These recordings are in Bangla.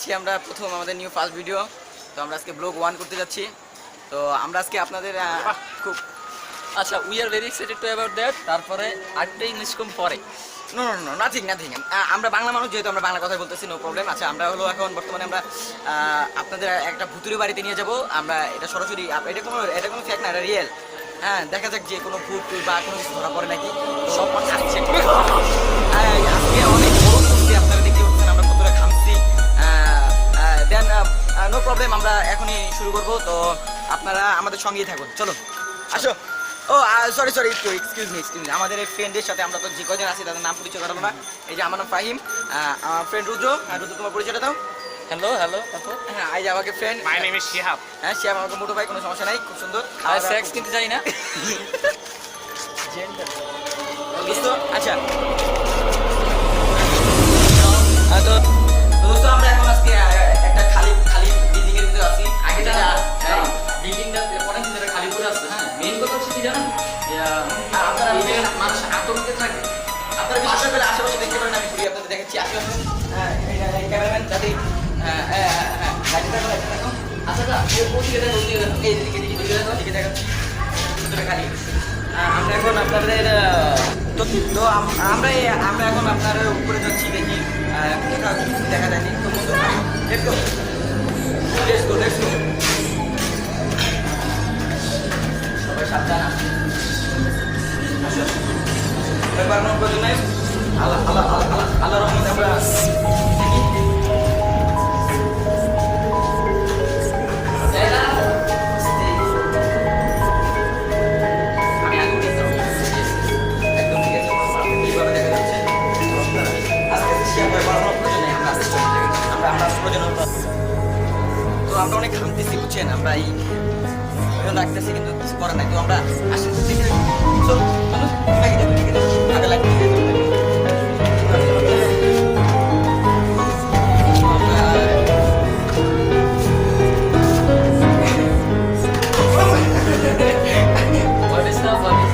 আসছি আমরা প্রথম আমাদের নিউ ফার্স্ট ভিডিও। তো আমরা আজকে ব্লগ 1 করতে যাচ্ছি। তো আমরা আজকে আপনাদের খুব আচ্ছা, we are very excited to about that. তারপরে আরেকটা ইংলিশ কম পরে। No no no nothing nothing. আমরা বাংলা মানুষ, যেহেতু আমরা বাংলা কথা বলতেছি, নো প্রবলেম। আচ্ছা, আমরা হলো এখন বর্তমানে আমরা আপনাদের একটা ভুতুরে বাড়িতে নিয়ে যাব। আমরা এটা সরাসরি, এটা কোনো ফেক না, এটা রিয়েল। হ্যাঁ, দেখা যাক যে কোনো ভূত বা কোনো কিছু ধরা পড়ে নাকি। সব মানুষ আসছে। আজকে অনেক বড় করছি, আপনারা দেখতে পাচ্ছেন আমরা কতটা ঘামছি। দেন নো প্রবলেম, আমরা এখনই শুরু করব। তো আপনারা আমাদের সঙ্গেই থাকুন, চলো আসো। ও সরি একটু এক্সকিউজ মি। আমাদের এই ফ্রেন্ডের সাথে আমরা তো যে কজন আছি তাদের নাম পরিচয় করাবো না। এই যে আমার নাম ফাহিম, আমার ফ্রেন্ড রুদ্র। রুদ্র, তোমার পরিচয়টা দাও। হ্যালো হ্যালো, তারপর হ্যাঁ, এই যে আমাকে friend, my name is Shihab. হ্যাঁ শিহাব আমাকে মোটো ভাই, কোনো সমস্যা নাই, খুব সুন্দর। আর সেক্স কিন্তু জানি না। দোস্ত, আচ্ছা তো দোস্ত, আমরা এখন আজকে একটা খালি বিল্ডিং এর ভিতরে আছি। আগে যেটা বিল্ডিংটা অনেক দিন ধরে খালি পড়ে আছে। হ্যাঁ, মেইন কথা হচ্ছে কি জানেন, আপনারা মানুষ আতঙ্কে থাকে। আপনারা বিশেষ করে আশেপাশে দেখতে পারেন, আমি ঘুরিয়ে আপনাদের দেখাচ্ছি আশেপাশে। হ্যাঁ, এই ক্যামেরাম্যান যাতে আচ্ছা ওদিকে দেখো, এইদিকে দেখাচ্ছি ভিতরে খালি। আমরা এখন আপনাদের তো আমরা এখন আপনার উপরে যাচ্ছি, দেখি কোথাও কিছু দেখা যায়নি। তো লেটস গো। সবাই সাবধান, আসো। ব্যাপার কোনো প্রয়োজন নাই, আল্লাহ রহমতে আমরা দেখি। আমি আগে উঠে যাবো, একদম ঠিক আছে। এইভাবে দেখা যাচ্ছে। আস্তে আস্তে শেয়ার করে কোনো প্রয়োজন নেই, আমরা আস্তে চলে যাই। আমরা প্রয়োজন তো আমরা অনেক ঘামতেছি, বুঝছেন। আমরা এই লাগতেছি, কিন্তু কিছু করার নাই। তো আমরা আসি আগে লাগতে What is the what is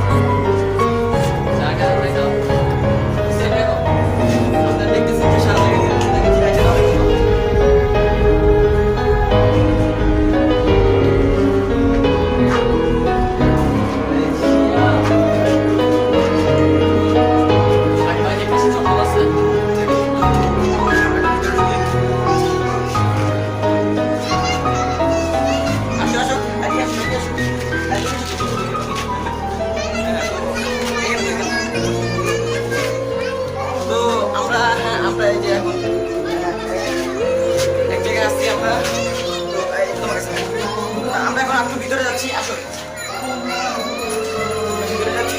জায়গা দেখো। আমরা দেখতেছি যে সারা জায়গায় আমরা এই যে এখন এক জায়গায় আসছি আমরা। তো তোমার কাছে আমরা এখন একটু ভিতরে যাচ্ছি, আসো। ভিতরে যাচ্ছি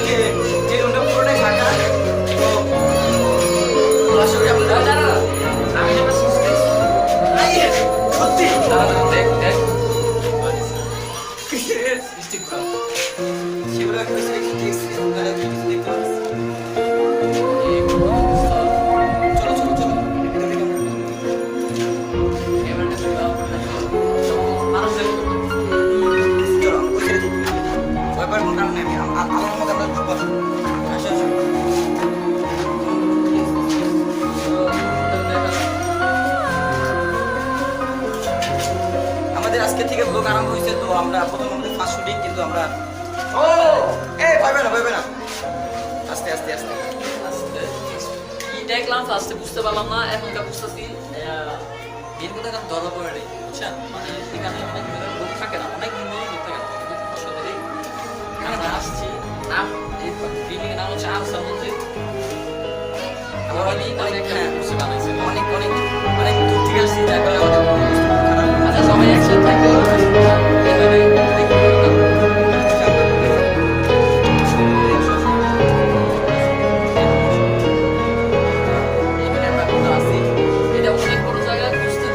যে রুমটা পুরোটাই ফাঁকা। তো আশা করি আপনারা জানা না, আমি যেটা শুনছি সত্যি দেখ সেগুলো একটু দেখছি, আপনারা কিছু দেখতে পাচ্ছি। চলো ওই ছেড়ে দিই, ব্যাপার কোনো কারণ নেই। আমি আমার মতো আপনার ঢুকবো না। আসো আসো। আমাদের আজকে থেকে ব্লগ আরম্ভ হয়েছে। তো আমরা প্রথম আমাদের ফার্স্ট শুটিং, কিন্তু আমরা ভয় না আস্তে কি দেখলাম ফার্স্টে বুঝতে পারলাম না, এখনকার বুঝতেছি। মেন কথা এখন ধরা পড়ে নেই, বুঝছেন। মানে এখানে অনেক দিনের লোক থাকে না, অনেক দিন ধরে লোক থাকে না, কিন্তু সবাই আমরা আসছি। নাম এই বিল্ডিং নাম হচ্ছে আনসার মন্দির। অনেক দূর থেকে আসছি, তাই বলে আমাদের খারাপ। আচ্ছা, সবাই একসাথে থাকতে এটা অনেক বড় জায়গা,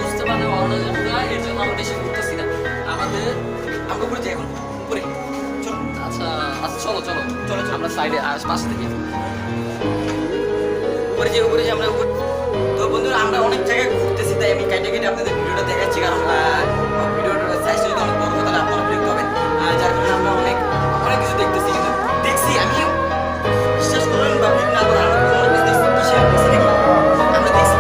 বুঝতে মানে ভালো জায়গা। এর জন্য আমরা বেশি ঘুরতেছি না। আমাদের আমরা উপরে যাই এখন, উপরে চলো। আচ্ছা চলো আমরা সাইডে পাশে থেকে উপরে যে আমরা উপরে। তো বন্ধুরা, আমরা অনেক জায়গায় ঘুরতেছি, তাই আমি কেটে আপনাদের ভিডিওটা দেখাচ্ছি। কারণ ভিডিওটা সাইজটা যদি অনেক বড় হয় তাহলে আপনারা দেখতে পাবেন। যার কারণে আমরা অনেক কিছু দেখতেছি, কিন্তু দেখছি আমি বিশ্বাস করেন বা না করেন, আমরা অনেক কিছু দেখছি। আমরা দেখছি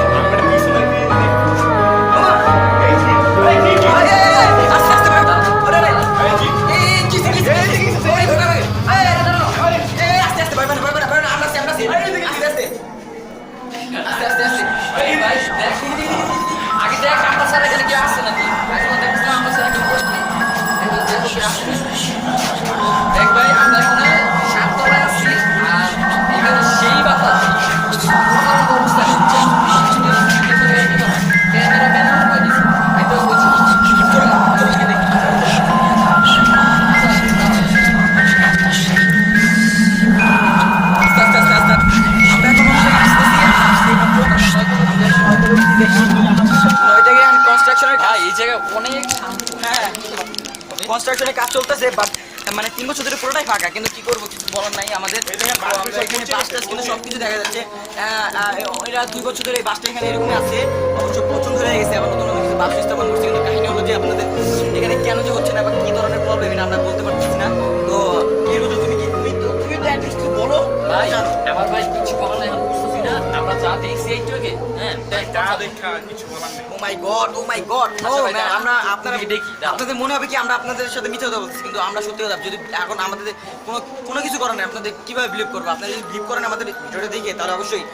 আগে দেখ আমরা স্যার এখানে কি আসছে নাকি এখন দেখছিলাম আমরা স্যার কি করছি দেখ ভাই আমরা এখানে সাততলায় আছি আর এখানে সেই বাতাস অবস্থা হচ্ছে ক্যামেরা ম্যান হয়ে গেছে এটা বলছি কনস্ট্রাকশনের ভাই এই জায়গা অনেক শান্ত হ্যাঁ কনস্ট্রাকশনের কাজ চলতেছে বাট মানে 3 বছর ধরে পুরোটাই ফাঁকা কিন্তু কি করবো কিছু বলার নাই আমাদের তো আমরা এখানে বাস টাস কিন্তু সবকিছু দেখা যাচ্ছে এরা 2 বছর ধরে এই বাসটা এখানে এরকমই আছে অবশ্য পছন্দ হয়ে গেছে আবার নতুন নতুন কিছু বাস স্থাপন করছে কিন্তু কাহিনী হলো যে আপনাদের এখানে কেন যে হচ্ছে না বা কি ধরনের প্রবলেম এটা আমরা বলতে পারতেছি না তো এর মধ্যে তুমি কি তুমি তো অ্যাটলিস্ট বলো ভাই আমার ভাই কিছু বলার নাই আমি বুঝতেছি না আমরা যা দেখছি একটু আগে হ্যাঁ ও মাই গড নো আচ্ছা ভাই, ম্যান আমরা আপনারা দেখি, দাঁড়াও। আপনাদের মনে হবে কি আমরা আপনাদের সাথে মিথ্যা কথা বলছি কিন্তু আমরা সত্যি কথা যদি এখন আমাদের কোনো কিছু করার নেই আপনাদের কিভাবে বিলিভ করবো আপনারা যদি বিলিভ করেন আমাদের ভিডিওটা দেখে তাহলে অবশ্যই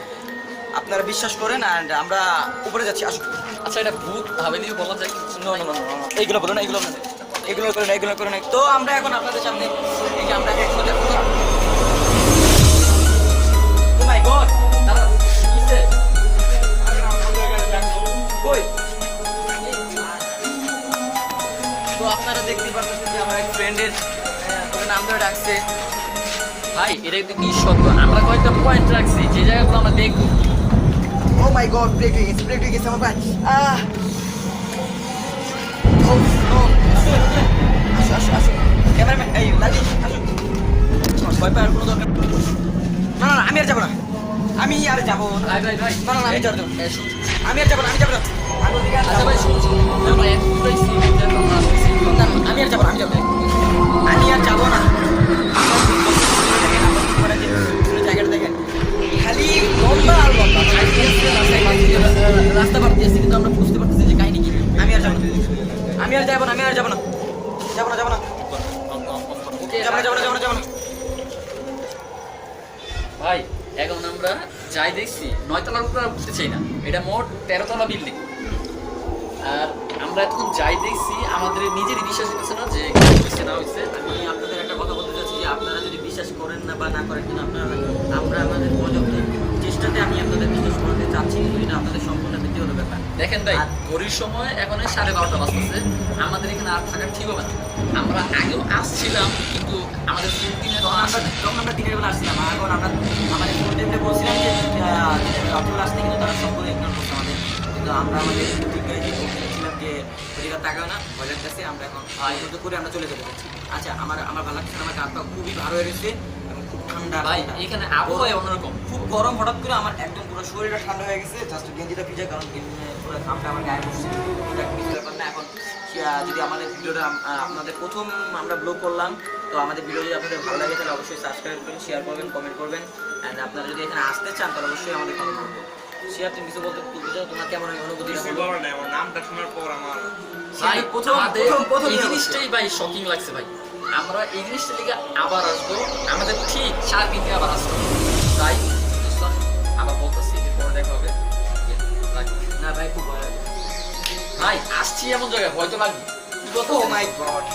আপনারা বিশ্বাস করেন অ্যান্ড আমরা উপরে যাচ্ছি আসুন আচ্ছা এটা ভূত হাভেলি বলা যায় নো নো নো এইগুলো বলো না এগুলো বলো না। এগুলো করে না তো আমরা এখন আপনাদের সামনে এই যে আমরা এখন ও মাই গড দাঁড়া কিসে কই তো আপনারা দেখতে পাচ্ছেন যে আমার এক ফ্রেন্ডের ওর নাম ধরে ডাকছে ভাই এটা কিন্তু নিঃশব্দ আমরা কয়েকটা পয়েন্ট রাখছি যে জায়গাগুলো আমরা দেখবো ও মাই গড ব্রেক হয়ে গেছে আমার ভাই ও নো আসো ক্যামেরাম্যান এই লাজি আসো ভয় পাওয়ার কোনো দরকার না আমি আর যাবো না আমি আর যাবো না ভাই ভাই ভাই না আমি যাবো না এ, শুন, শুন। আমি আর যাবো না আমি ওদিকে আর আচ্ছা যাবো ভাই না। শুন শুন আমরা এতটাই সিরিয়াস যে আমরা আসছি না, আমি আর যাবো না আমি আর যাবো না জায়গাটা দেখেন খালি লম্বা আর লম্বা রাস্তা পার দিয়েছি কিন্তু আমরা বুঝতে পারতেছি যে কাহিনী কি আমি আর যাবো না যাবো না ওকে যাবো না ভাই এখন আমরা যাই দেখছি 9 তলার উপরে আর উঠতে চাই না এটা মোট 13 তলা বিল্ডিং আর আমরা এখন যাই দেখছি আমাদের নিজেরই বিশ্বাস হচ্ছে না যে কি হচ্ছে না হচ্ছে আমি আপনাদের একটা কথা বলতে চাচ্ছি যে আপনারা যদি বিশ্বাস করেন না বা না করেন কিন্তু আমরা আমাদের পর্যাপ্ত চেষ্টাতে আমি আপনাদের বিশ্বাস করাতে চাচ্ছি কিন্তু এটা আপনাদের সম্পূর্ণ ব্যক্তিগত ব্যাপার দেখেন ভাই ঘড়ির সময় এখন 12:30 বাজতেছে আমাদের এখানে আর থাকা ঠিক হবে না আমরা আগেও আসছিলাম কিন্তু আমাদের দিনে তখন আমরা দিনের বেলা আসছিলাম এখন আমরা আমাদের ফোন টেবিলে বলছিলাম যে রাত্রে আসতে কিন্তু তারা সম্পূর্ণ ইগনোর করছে আমাদের কিন্তু আমরা আমাদের ঠিক ছিলাম যে ওদিকে তাকাও না ভয় লাগতেছে আমরা এখন আয়োজন করে আমরা চলে যেতে পারছি আচ্ছা আমার ভালো লাগছে আমার কাজটা খুবই ভালো হয়ে গেছে এবং খুব ঠান্ডা ভাই এখানে আবহাওয়া অন্যরকম খুব গরম হঠাৎ করে আমার একদম পুরো শরীরটা ঠান্ডা হয়ে গেছে জাস্ট গেঞ্জিটা ভিজে কারণ পুরো ঘামটা আমার গায়ে বসছে এটা কিছু ব্যাপার না এখন যদি আমাদের ভিডিওটা আপনাদের প্রথম আমরা ব্লগ করলাম তো আমাদের ভিডিও যদি আপনাদের ভালো লাগে তাহলে অবশ্যই সাবস্ক্রাইব করবেন শেয়ার করবেন কমেন্ট করবেন অ্যান্ড আপনারা যদি এখানে আসতে চান তাহলে অবশ্যই আমাদের কমেন্ট করবেন শেয়ার তুমি কিছু বলতে চাও তোমার কেমন অনুভূতি নামটা শোনার পর আমার ভাই প্রথম এই জিনিসটাই ভাই শকিং লাগছে ভাই আমরা এই জিনিসটা থেকে আবার আসবো আমাদের ঠিক 4 দিন থেকে আবার আসবো তাই আবার বলতেছি পরে দেখা হবে না ভাই খুব ভালো ভাই আসছি এমন জায়গায় হয়তো লাগবে ও মাই গড